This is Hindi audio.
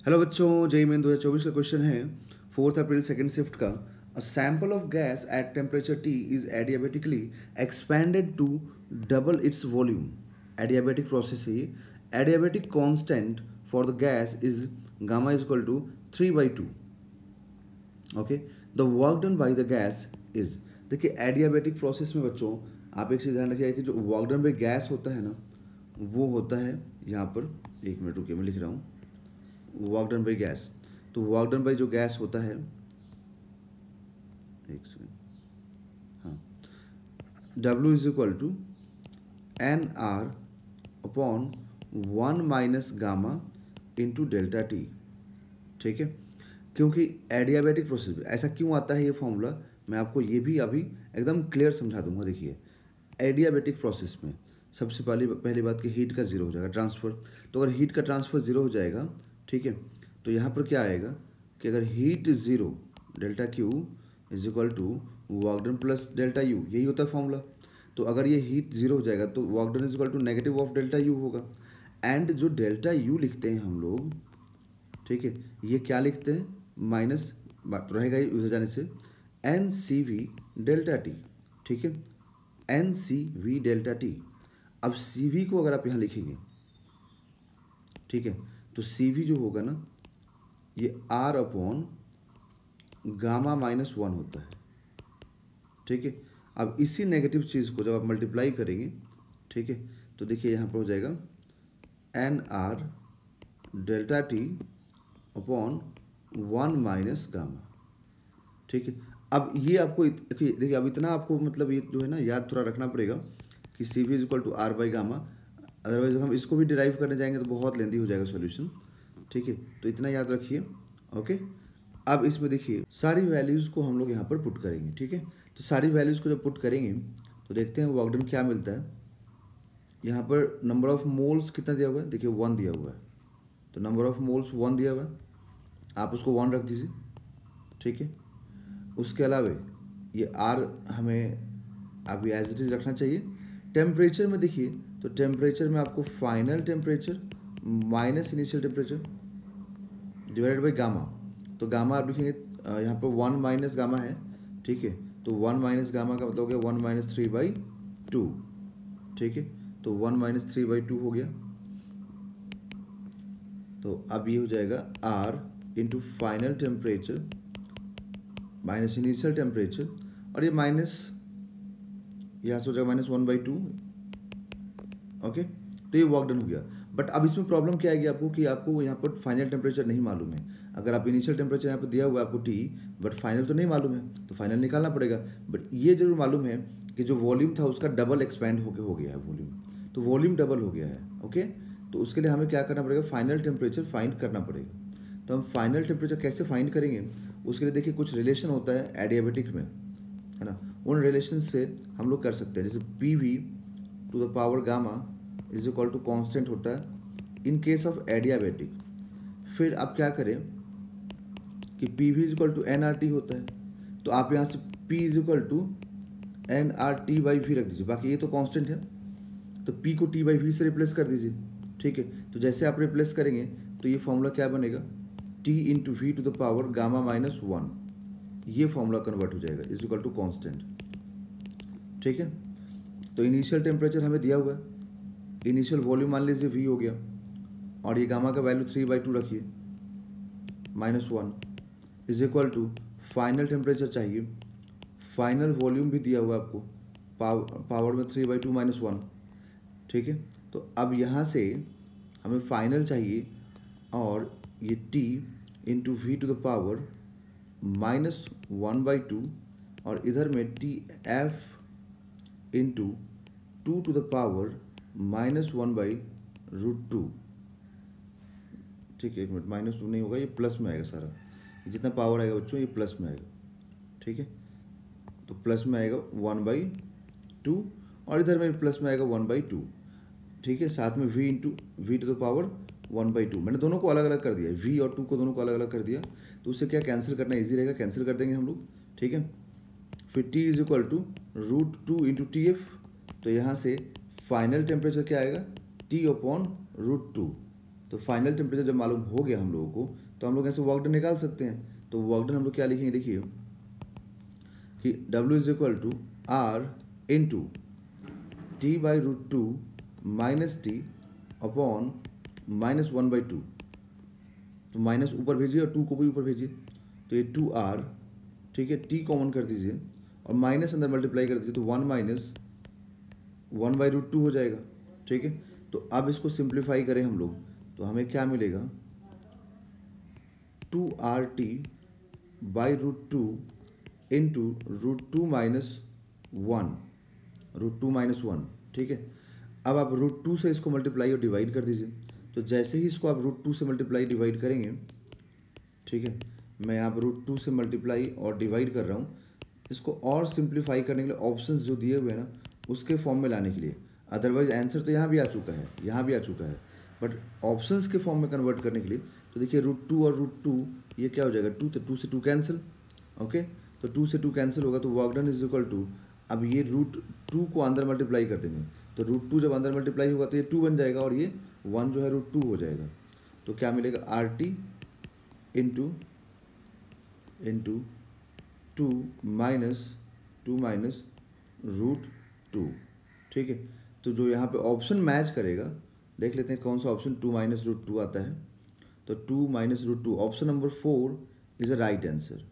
हेलो बच्चों, जेईई मेन 2024 का क्वेश्चन है 4 अप्रैल सेकेंड शिफ्ट का। A sample of gas at temperature T is adiabatically expanded to double its volume. Adiabatic process है ये। Adiabatic constant for the gas is gamma is equal to 3/2। Okay, the work done by the gas is. देखिए एडियाबेटिक प्रोसेस में बच्चों आप एक चीज़ ध्यान रखिएगा कि जो वर्क डन बाय गैस होता है ना, वो होता है यहाँ पर, एक मिनट रुकिए मैं लिख रहा हूँ, वर्क डन बाई गैस। तो वर्क डन बाई जो गैस होता है, एक सेकेंड, हाँ, W is equal to N R upon 1 minus gamma into delta T. ठीक है, क्योंकि एडियाबेटिक प्रोसेस में ऐसा क्यों आता है ये फॉर्मूला, मैं आपको ये भी अभी एकदम क्लियर समझा दूंगा। देखिए एडियाबेटिक प्रोसेस में सबसे पहली बात कि हीट का जीरो हो जाएगा ट्रांसफ़र। तो अगर हीट का ट्रांसफ़र जीरो हो जाएगा, ठीक है, तो यहाँ पर क्या आएगा कि अगर heat zero, delta Q is equal to work done plus delta U, यही होता है फॉर्मूला। तो अगर ये हीट जीरो हो जाएगा तो work done is equal to negative of delta U होगा। एंड जो डेल्टा यू लिखते हैं हम लोग, ठीक है, ये क्या लिखते हैं, माइनस बात रहेगा ये उधर जाने से, N C V delta T. ठीक है, N C V delta T. अब सी वी को अगर आप यहाँ लिखेंगे, ठीक है, तो सी वी जो होगा ना, ये आर अपॉन गामा माइनस 1 होता है। ठीक है, अब इसी नेगेटिव चीज़ को जब आप मल्टीप्लाई करेंगे, ठीक है, तो देखिए यहाँ पर हो जाएगा N R delta T upon 1 minus gamma. ठीक है, अब ये आपको देखिए अब इतना आपको मतलब ये जो है ना याद थोड़ा रखना पड़ेगा कि C V is equal to R by gamma. Otherwise हम इसको भी डिराइव करने जाएंगे तो बहुत लेंदी हो जाएगा सॉल्यूशन। ठीक है, तो इतना याद रखिए। ओके, अब इसमें देखिए सारी वैल्यूज़ को हम लोग यहाँ पर पुट करेंगे। ठीक है, तो सारी वैल्यूज़ को जब पुट करेंगे तो देखते हैं वर्क डन क्या मिलता है। यहाँ पर नंबर ऑफ मोल्स कितना दिया हुआ है, देखिए 1 दिया हुआ है, तो नंबर ऑफ मोल्स 1 दिया हुआ है, आप उसको 1 रख दीजिए। ठीक है, उसके अलावा ये आर हमें अभी एज इट इज रखना चाहिए। टेम्परेचर में देखिए, तो टेम्परेचर में आपको final temperature minus initial temperature divided by gamma. तो गामा आप लिखेंगे यहाँ पर 1 माइनस गामा है। ठीक है, तो 1 माइनस गामा का मतलब हो गया 1 माइनस 3/2। ठीक है, तो 1 माइनस 3/2 हो गया। तो अब ये हो जाएगा R into final temperature minus initial temperature, और ये माइनस यहाँ से हो जाएगा -1/2। ओके, तो ये वर्क डन हो गया। बट अब इसमें प्रॉब्लम क्या आएगी आपको कि आपको यहाँ पर फाइनल टेम्परेचर नहीं मालूम है। अगर आप इनिशियल टेम्परेचर यहाँ पर दिया हुआ है आपको टी, बट फाइनल तो नहीं मालूम है, तो फाइनल निकालना पड़ेगा। बट ये जरूर मालूम है कि जो वॉल्यूम था उसका डबल एक्सपैंड होकर हो गया है वॉल्यूम, तो वॉल्यूम डबल हो गया है। ओके, तो उसके लिए हमें क्या करना पड़ेगा, फाइनल टेम्परेचर फाइंड करना पड़ेगा। तो हम फाइनल टेम्परेचर कैसे फाइंड करेंगे, उसके लिए देखिए कुछ रिलेशन होता है एडियाबेटिक में, है ना, उन रिलेशन से हम लोग कर सकते हैं। जैसे P V to the power gamma is equal to constant होता है इन केस ऑफ एडियाबेटिक। फिर आप क्या करें कि P V is equal to N R T होता है, तो आप यहाँ से P is equal to N R T by V रख दीजिए, बाकी ये तो कांस्टेंट है, तो पी को टी बाई वी से रिप्लेस कर दीजिए। ठीक है, तो जैसे आप रिप्लेस करेंगे तो ये फॉर्मूला क्या बनेगा, T into V to the power gamma minus 1, ये फॉर्मूला कन्वर्ट हो जाएगा इज इक्वल टू कॉन्स्टेंट। ठीक है, तो इनिशियल टेम्परेचर हमें दिया हुआ है, इनिशियल वॉल्यूम मान लीजिए वी हो गया, और ये गामा का वैल्यू 3/2 रखिए, -1 is equal to final temperature चाहिए, फाइनल वॉल्यूम भी दिया हुआ है आपको, पावर में 3/2 -1। ठीक है, तो अब यहाँ से हमें फाइनल चाहिए, और ये T into V to the power -1/2, और इधर में T F into 2 to the power -1/√2। ठीक है, एक मिनट, माइनस नहीं होगा, ये प्लस में आएगा सारा, जितना पावर आएगा बच्चों ये प्लस में आएगा। ठीक है, तो प्लस में आएगा 1/2, और इधर में प्लस में आएगा 1/2। ठीक है, साथ में v into V to the power 1/2, मैंने दोनों को अलग अलग कर दिया, v और 2 को दोनों को अलग अलग कर दिया, तो उससे क्या कैंसिल करना ईजी रहेगा, कैंसिल कर देंगे हम लोग। ठीक है, फिर t is equal to √2 into T F, तो यहाँ से फाइनल टेम्परेचर क्या आएगा, t अपॉन √2। तो फाइनल टेम्परेचर जब मालूम हो गया हम लोगों को तो हम लोग ऐसे वर्क डन निकाल सकते हैं। तो वर्क डन हम लोग क्या लिखेंगे, देखिए कि W is equal to R into T by root two minus T upon -1/2। तो माइनस ऊपर भेजिए और 2 को भी ऊपर भेजिए, तो ये 2R, ठीक है, टी कॉमन कर दीजिए और माइनस अंदर मल्टीप्लाई कर दीजिए, तो 1 माइनस 1/√2 हो जाएगा, ठीक है। तो अब इसको सिंप्लीफाई करें हम लोग तो हमें क्या मिलेगा, 2RT बाई √2 इंटू √2 माइनस 1, √2 - 1, ठीक है। अब आप √2 से इसको मल्टीप्लाई और डिवाइड कर दीजिए। तो जैसे ही इसको आप √2 से मल्टीप्लाई डिवाइड करेंगे, ठीक है, मैं यहाँ पर √2 से मल्टीप्लाई और डिवाइड कर रहा हूँ, इसको और सिंप्लीफाई करने के लिए ऑप्शंस जो दिए हुए हैं ना उसके फॉर्म में लाने के लिए। अदरवाइज आंसर तो यहाँ भी आ चुका है, यहाँ भी आ चुका है, बट ऑप्शंस के फॉर्म में कन्वर्ट करने के लिए तो देखिए √2 और √2 ये क्या हो जाएगा, 2, तो 2 से 2 कैंसिल, ओके। तो 2 से 2 कैंसिल होगा तो work done is equal to, अब ये √2 को अंदर मल्टीप्लाई कर देंगे, तो √2 जब अंदर मल्टीप्लाई होगा तो ये 2 बन जाएगा और ये 1 जो है √2 हो जाएगा। तो क्या मिलेगा, RT इंटू 2 माइनस √2, ठीक है। तो जो यहाँ पे ऑप्शन मैच करेगा, देख लेते हैं कौन सा ऑप्शन 2 - √2 आता है। तो 2 - √2, option number 4 is a right answer.